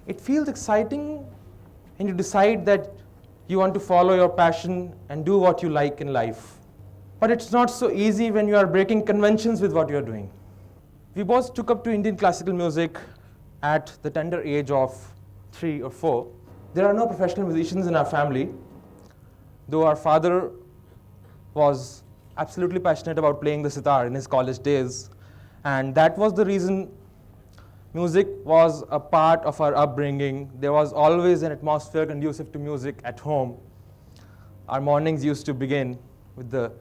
it feels exciting and you decide that you want to follow your passion and do what you like in life. But it's not so easy when you are breaking conventions with what you're doing. We both took up to Indian classical music at the tender age of 3 or 4. There are no professional musicians in our family, though our father was absolutely passionate about playing the sitar in his college days. And that was the reason music was a part of our upbringing. There was always an atmosphere conducive to music at home. Our mornings used to begin with the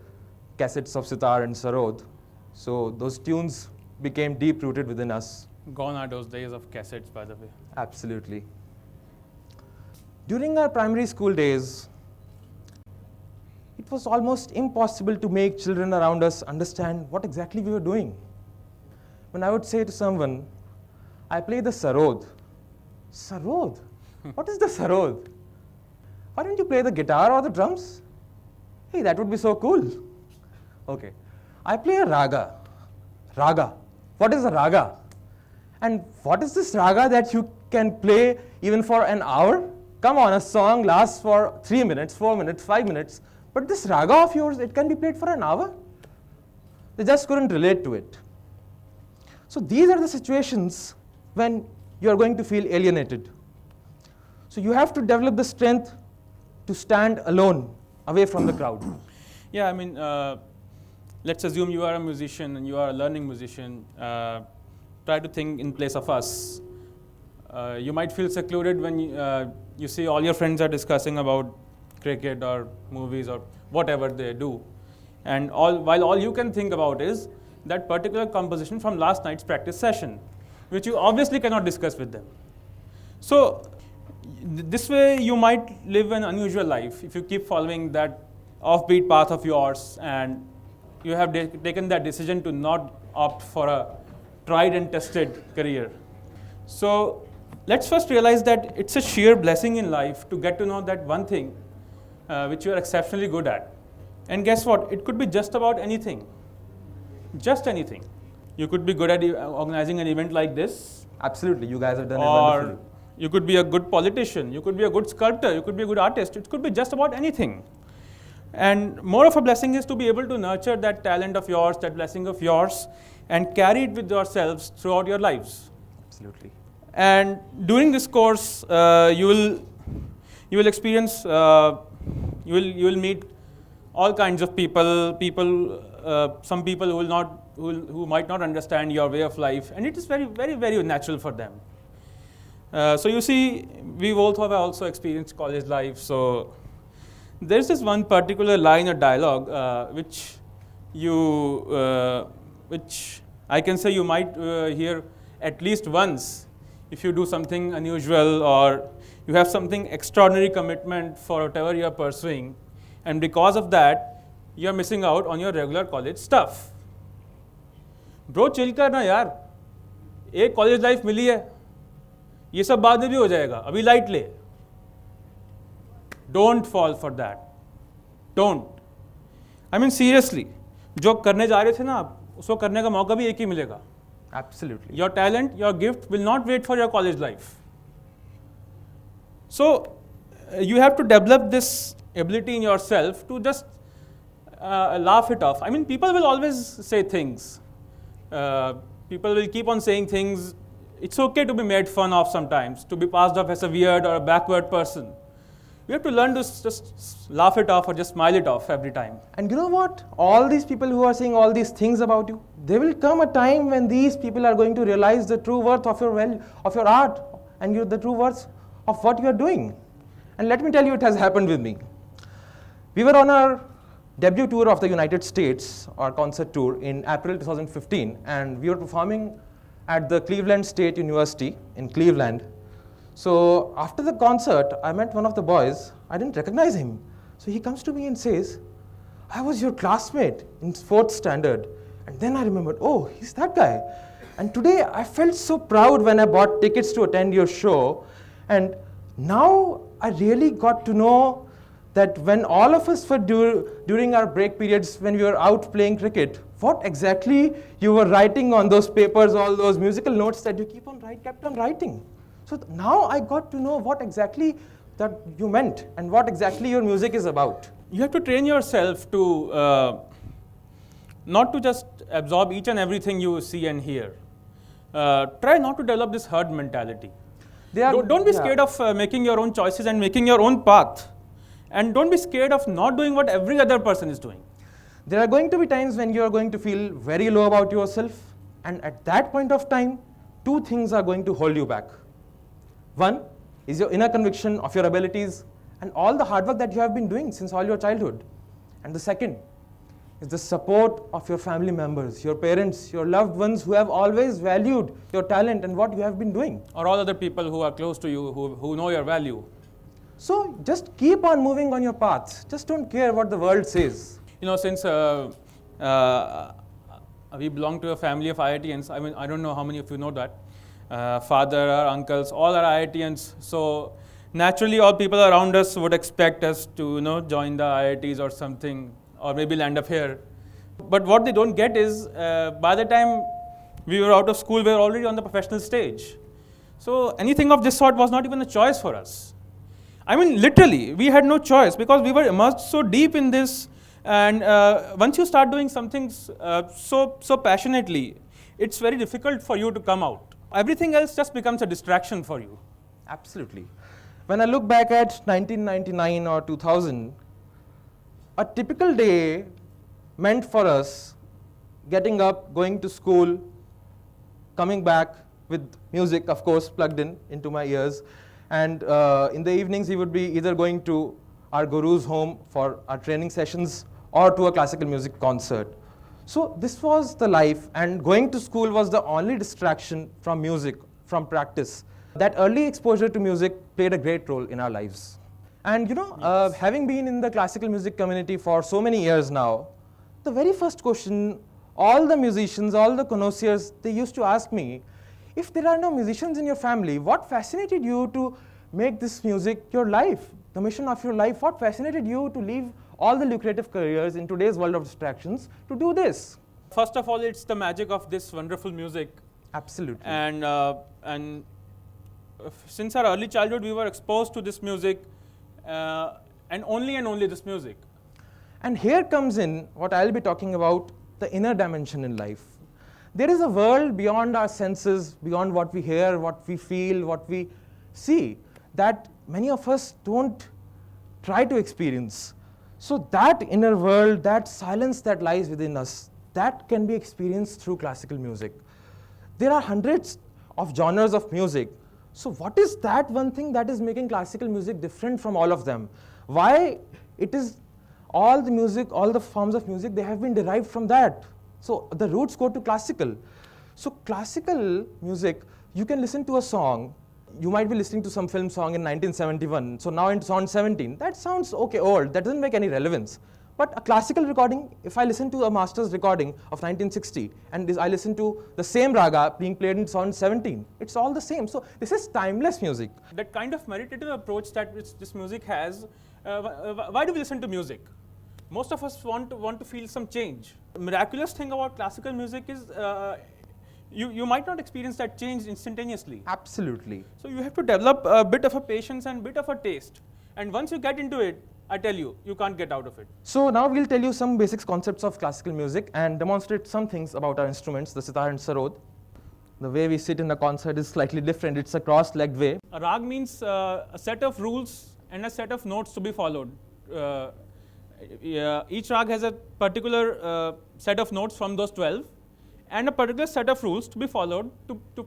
cassettes of Sitar and Sarod. So those tunes became deep-rooted within us. Gone are those days of cassettes, by the way. Absolutely. During our primary school days, it was almost impossible to make children around us understand what exactly we were doing. When I would say to someone, I play the Sarod. Sarod? What is the Sarod? Why don't you play the guitar or the drums? Hey, that would be so cool. Okay. I play a raga. Raga. What is a raga? And what is this raga that you can play even for an hour? Come on, a song lasts for 3 minutes, 4 minutes, 5 minutes. But this raga of yours, it can be played for an hour? They just couldn't relate to it. So these are the situations when you are going to feel alienated. So you have to develop the strength to stand alone, away from the crowd. Yeah, I mean, let's assume you are a musician and you are a learning musician. Try to think in place of us. You might feel secluded when you see all your friends are discussing about cricket or movies or whatever they do. And while all you can think about is that particular composition from last night's practice session, which you obviously cannot discuss with them. So this way you might live an unusual life if you keep following that offbeat path of yours and you have taken that decision to not opt for a tried and tested career. So let's first realize that it's a sheer blessing in life to get to know that one thing which you are exceptionally good at. And guess what? It could be just about anything. Just anything. You could be good at organizing an event like this. Absolutely, you guys have done it wonderfully. Or you could be a good politician, you could be a good sculptor, you could be a good artist. It could be just about anything. And more of a blessing is to be able to nurture that talent of yours, that blessing of yours, and carry it with yourselves throughout your lives. Absolutely. And during this course, you will experience, you will meet all kinds of people, some people who might not understand your way of life, and it is very, very, very natural for them. So you see, we both have also experienced college life. So there's this one particular line or dialogue which I can say you might hear at least once if you do something unusual or you have something extraordinary commitment for whatever you are pursuing, and because of that, you are missing out on your regular college stuff. Bro, chill करना यार. एक college life मिली है. ये सब बाद में भी हो जाएगा. अभी light ले. Don't fall for that. Don't. I mean seriously. जो करने जा रहे थे ना आप, उसको करने का मौका भी एक ही मिलेगा. Absolutely. Your talent, your gift will not wait for your college life. So you have to develop this ability in yourself to just laugh it off. I mean, people will always say things. People will keep on saying things. It's okay to be made fun of sometimes, to be passed off as a weird or a backward person. You have to learn to just laugh it off or just smile it off every time. And you know what? All these people who are saying all these things about you, there will come a time when these people are going to realize the true worth of your art and the true worth of what you are doing. And let me tell you, it has happened with me. We were on our debut tour of the United States, our concert tour, in April 2015, and we were performing at the Cleveland State University in Cleveland. So after the concert, I met one of the boys. I didn't recognize him. So he comes to me and says, I was your classmate in 4th standard. And then I remembered, oh, he's that guy. And today I felt so proud when I bought tickets to attend your show. And now I really got to know that when all of us were during our break periods, when we were out playing cricket, what exactly you were writing on those papers, all those musical notes that you kept on writing. So now I got to know what exactly that you meant and what exactly your music is about. You have to train yourself to not to just absorb each and everything you see and hear. Try not to develop this herd mentality. Don't be scared of making your own choices and making your own path. And don't be scared of not doing what every other person is doing. There are going to be times when you are going to feel very low about yourself, and at that point of time, two things are going to hold you back. One is your inner conviction of your abilities and all the hard work that you have been doing since all your childhood. And the second is the support of your family members, your parents, your loved ones who have always valued your talent and what you have been doing. Or all other people who are close to you, who know your value. So just keep on moving on your path. Just don't care what the world says. Since we belong to a family of IITians, I mean, I don't know how many of you know that. Father, our uncles, all are IITians. So naturally, all people around us would expect us to, join the IITs or something, or maybe land up here. But what they don't get is, by the time we were out of school, we were already on the professional stage. So anything of this sort was not even a choice for us. I mean, literally, we had no choice because we were immersed so deep in this. And once you start doing something so passionately, it's very difficult for you to come out. Everything else just becomes a distraction for you. Absolutely. When I look back at 1999 or 2000, a typical day meant for us getting up, going to school, coming back with music, of course, plugged into my ears. And in the evenings, we would be either going to our guru's home for our training sessions or to a classical music concert. So this was the life, and going to school was the only distraction from music, from practice. That early exposure to music played a great role in our lives. And yes. Having been in the classical music community for so many years now, the very first question all the musicians, all the connoisseurs, they used to ask me, if there are no musicians in your family, what fascinated you to make this music your life, the mission of your life? What fascinated you to leave all the lucrative careers in today's world of distractions to do this? First of all, it's the magic of this wonderful music. Absolutely. And since our early childhood, we were exposed to this music, and only this music. And here comes in what I'll be talking about, the inner dimension in life. There is a world beyond our senses, beyond what we hear, what we feel, what we see, that many of us don't try to experience. So that inner world, that silence that lies within us, that can be experienced through classical music. There are hundreds of genres of music. So what is that one thing that is making classical music different from all of them? Why it is all the music, all the forms of music, they have been derived from that. So the roots go to classical. So classical music, you can listen to a song. You might be listening to some film song in 1971, so now it's on 17. That sounds okay, old, that doesn't make any relevance. But a classical recording, if I listen to a master's recording of 1960, and I listen to the same raga being played in sound 17, it's all the same. So this is timeless music. That kind of meditative approach that this music has, why do we listen to music? Most of us want to feel some change. The miraculous thing about classical music is you might not experience that change instantaneously. Absolutely. So you have to develop a bit of a patience and bit of a taste. And once you get into it, I tell you, you can't get out of it. So now we'll tell you some basic concepts of classical music and demonstrate some things about our instruments, the sitar and sarod. The way we sit in a concert is slightly different. It's a cross-legged way. A rag means a set of rules and a set of notes to be followed. Each rag has a particular set of notes from those 12 and a particular set of rules to be followed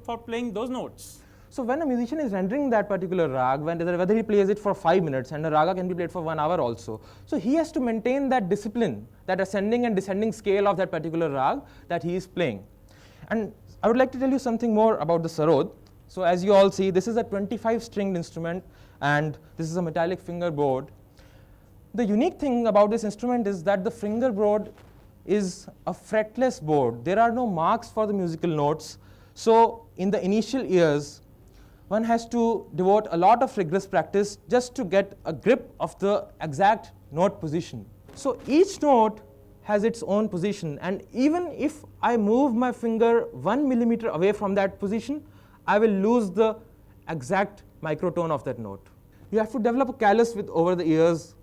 for playing those notes. So when a musician is rendering that particular rag, whether he plays it for 5 minutes, and a raga can be played for 1 hour also, so he has to maintain that discipline, that ascending and descending scale of that particular rag that he is playing. And I would like to tell you something more about the sarod. So as you all see, this is a 25-stringed instrument, and this is a metallic fingerboard. The unique thing about this instrument is that the fingerboard is a fretless board. There are no marks for the musical notes. So in the initial years, one has to devote a lot of rigorous practice just to get a grip of the exact note position. So each note has its own position, and even if I move my finger 1 millimeter away from that position, I will lose the exact microtone of that note. You have to develop a callus with over the ears,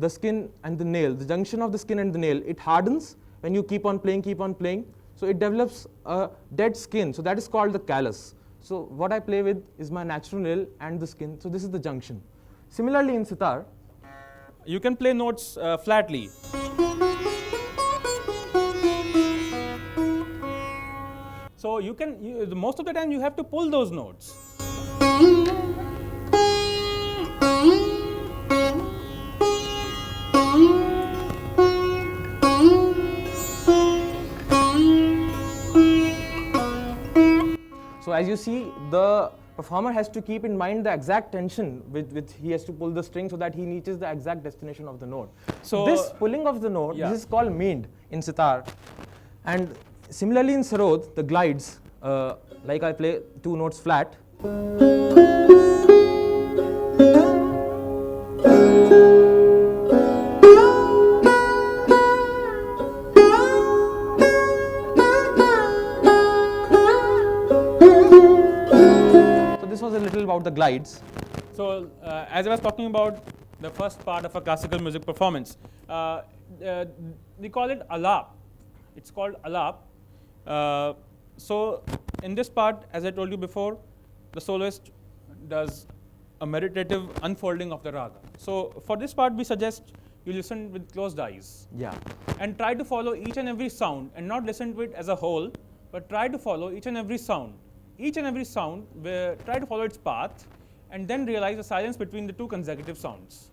the skin and the nail, the junction of the skin and the nail. It hardens when you keep on playing. So it develops a dead skin. So that is called the callus. So what I play with is my natural nail and the skin. So this is the junction. Similarly in sitar, you can play notes flatly. So most of the time you have to pull those notes. So as you see, the performer has to keep in mind the exact tension with he has to pull the string so that he reaches the exact destination of the note. So this pulling of the note, this is called meend in sitar. And similarly in sarod, the glides, like I play 2 notes flat. About the glides. So as I was talking about the first part of a classical music performance, we call it alap. It's called alap. So in this part, as I told you before, the soloist does a meditative unfolding of the raga. So for this part, we suggest you listen with closed eyes. Yeah. And try to follow each and every sound and not listen to it as a whole, but try to follow each and every sound. Each and every sound, try to follow its path and then realize the silence between the 2 consecutive sounds.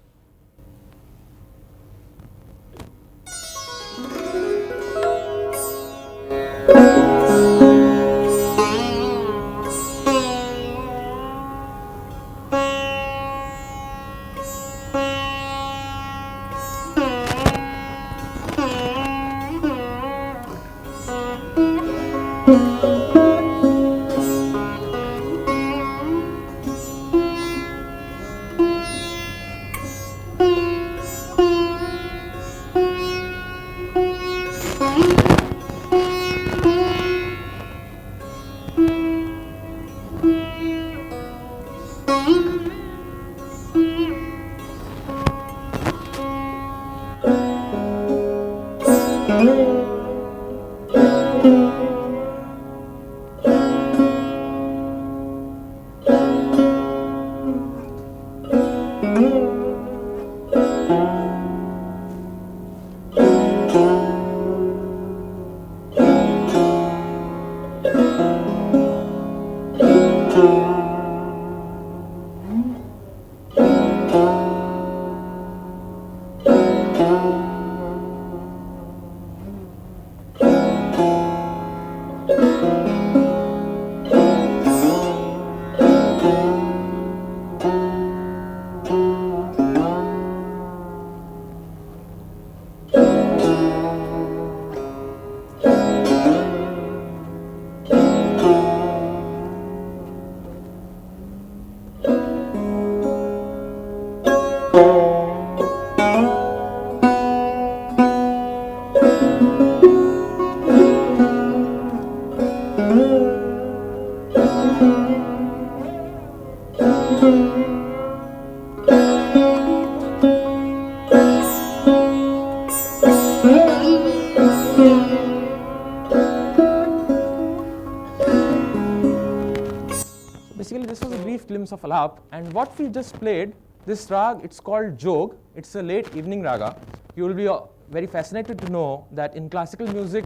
Basically, this was a brief glimpse of alap, and what we just played, this rag, it's called jog. It's a late evening raga. You will be very fascinated to know that in classical music,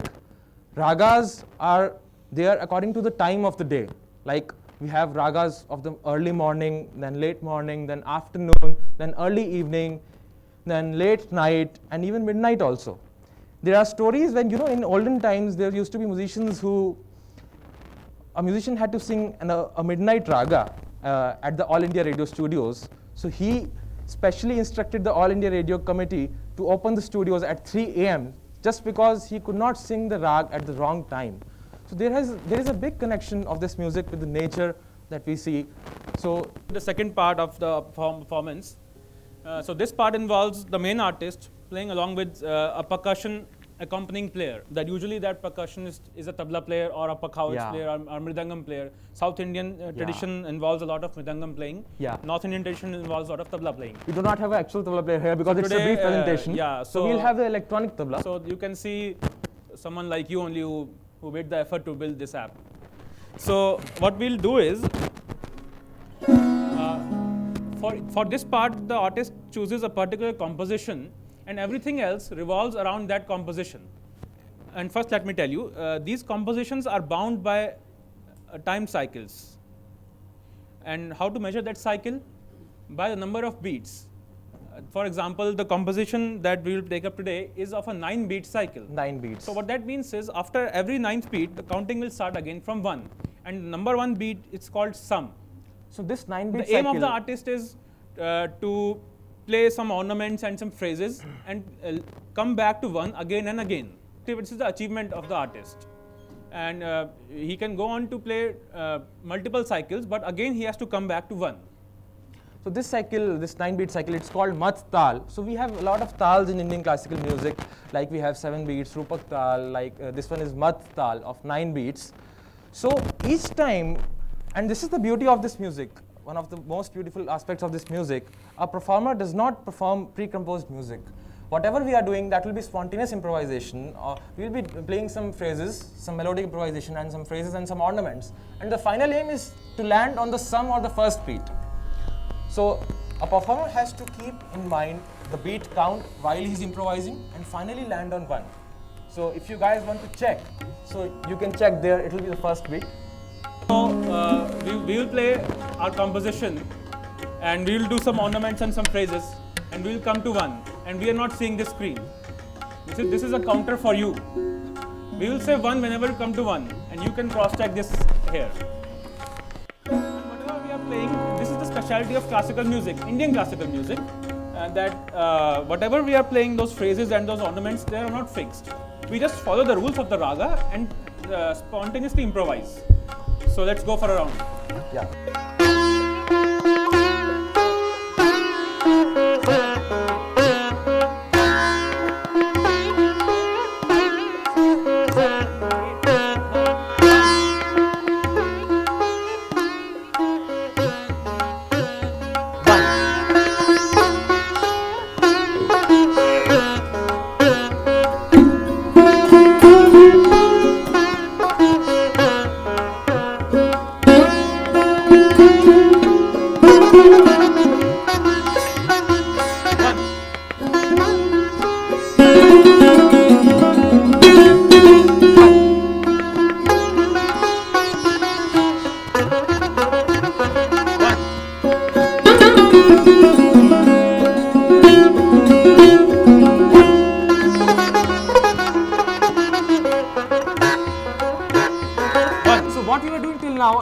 ragas are there according to the time of the day. Like we have ragas of the early morning, then late morning, then afternoon, then early evening, then late night, and even midnight also. There are stories when, in olden times, there used to be musicians a musician had to sing a midnight raga at the All India Radio studios. So he specially instructed the All India Radio committee to open the studios at 3 a.m. just because he could not sing the rag at the wrong time. So there is a big connection of this music with the nature that we see. So the second part of the performance, so this part involves the main artist playing along with a percussion accompanying player. That usually that percussionist is a tabla player or a pakhawaj player or mridangam player. South Indian tradition involves a lot of mridangam playing. North Indian tradition involves a lot of tabla playing. We do not have an actual tabla player here because it's a brief presentation. So we'll have the electronic tabla. So you can see someone like you only who made the effort to build this app. So what we'll do is, for this part, the artist chooses a particular composition and everything else revolves around that composition. And first let me tell you, these compositions are bound by time cycles. And how to measure that cycle? By the number of beats. For example, the composition that we will take up today is of a 9-beat cycle. 9 beats. So what that means is, after every 9th beat, the counting will start again from 1. And number 1 beat, it's called sum. So this 9-beat cycle. The aim of the artist is to play some ornaments and some phrases and come back to 1 again and again. This is the achievement of the artist. And he can go on to play multiple cycles, but again he has to come back to 1. So this cycle, this 9-beat cycle, it's called Mat Tal. So we have a lot of tals in Indian classical music, like we have 7 beats, Rupak Tal, like this one is Mat Tal of 9 beats. So each time, and this is the beauty of this music, one of the most beautiful aspects of this music, a performer does not perform pre-composed music. Whatever we are doing, that will be spontaneous improvisation. We will be playing some phrases, some melodic improvisation and some phrases and some ornaments. And the final aim is to land on the sum or the first beat. So a performer has to keep in mind the beat count while he's improvising and finally land on 1. So if you guys want to check, so you can check there, it will be the first beat. So we will play our composition and we will do some ornaments and some phrases and we will come to 1, and we are not seeing this screen. This is a counter for you. We will say 1 whenever you come to 1 and you can cross check this here. And whatever we are playing, this is the specialty of classical music, Indian classical music, that whatever we are playing, those phrases and those ornaments, they are not fixed. We just follow the rules of the raga and spontaneously improvise. So let's go for a round. Yeah.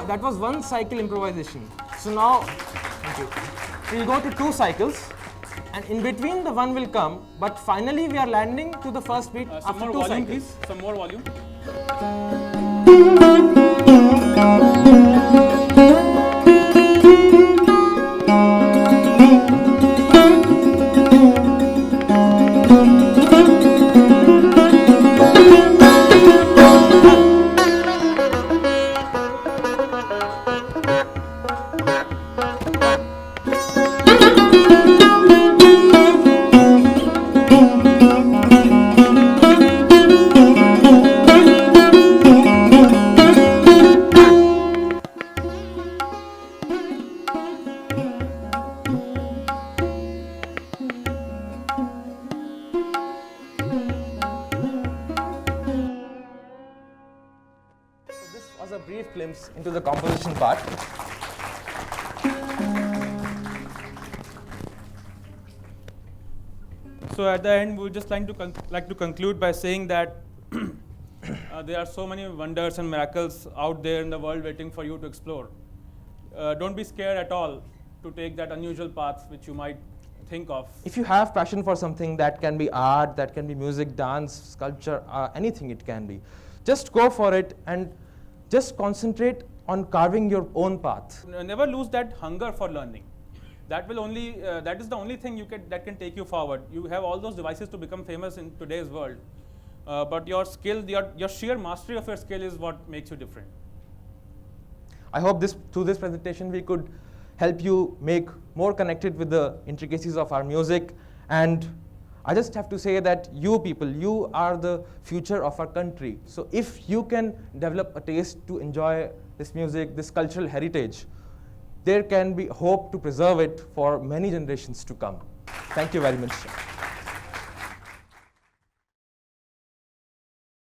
That was 1 cycle improvisation. So now, thank you. We'll go to 2 cycles, and in between the 1 will come, but finally we are landing to the first beat after 2 cycles. Please. Some more volume. A brief glimpse into the composition part. So at the end, we would just like to conclude by saying that there are so many wonders and miracles out there in the world waiting for you to explore. Don't be scared at all to take that unusual path which you might think of. If you have passion for something, that can be art, that can be music, dance, sculpture, anything it can be. Just go for it and just concentrate on carving your own path. Never lose that hunger for learning. That is the only thing that can take you forward. You have all those devices to become famous in today's world. but your skill, your sheer mastery of your skill is what makes you different. I hope through this presentation we could help you make more connected with the intricacies of our music. And I just have to say that you people, you are the future of our country. So if you can develop a taste to enjoy this music, this cultural heritage, there can be hope to preserve it for many generations to come. Thank you very much.